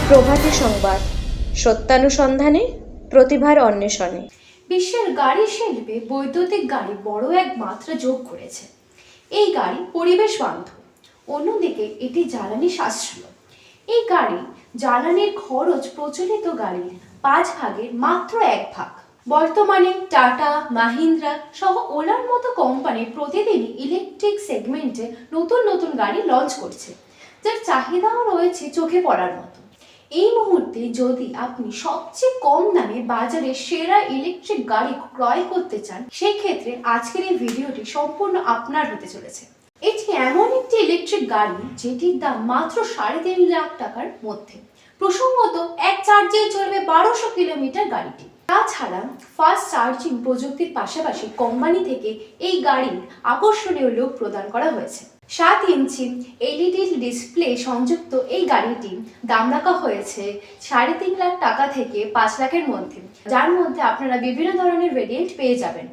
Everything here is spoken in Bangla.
প্রভাতী সংবাদ, সত্যানুসন্ধানে, প্রতিভার অন্বেষণে। বিশ্বের গাড়ি শিল্পে বৈদ্যুতিক গাড়ি বড় এক মাত্রা যোগ করেছে। এই গাড়ি পরিবেশ বান্ধব, অন্যদিকে এটি জ্বালানি সাশ্রয়। এই গাড়ি জ্বালানির খরচ প্রচলিত গাড়ির 5 ভাগের মাত্র 1 ভাগ। বর্তমানে টাটা, মাহিন্দ্রা সহ ওলার মতো কোম্পানি প্রতিদিনই ইলেকট্রিক সেগমেন্টে নতুন নতুন গাড়ি লঞ্চ করছে, যার চাহিদাও রয়েছে চোখে পড়ার মতো। এই মুহূর্তে যদি আপনি সবচেয়ে কম দামে বাজারে সেরা ইলেকট্রিক গাড়ি ক্রয় করতে চান, সেক্ষেত্রে আজকের এই ভিডিওটি সম্পূর্ণ আপনার হতে চলেছে। এটি এমন একটি ইলেকট্রিক গাড়ি যেটির দাম মাত্র 3.5 লাখ টাকার মধ্যে। প্রসঙ্গত, এক চার্জে চলবে 1200 কিলোমিটার গাড়িটি। তাছাড়া ফাস্ট চার্জিং প্রযুক্তির পাশাপাশি কোম্পানি থেকে এই গাড়ির আকর্ষণীয় লুক প্রদান করা হয়েছে। 7 ইঞ্চি এলইডি ডিসপ্লে সংযুক্ত এই গাড়িটির দাম রাখা হয়েছে 3.5 লাখ টাকা থেকে 5 লাখের মধ্যে, যার মধ্যে আপনারা বিভিন্ন ধরনের ভেরিয়েন্ট পেয়ে যাবেন।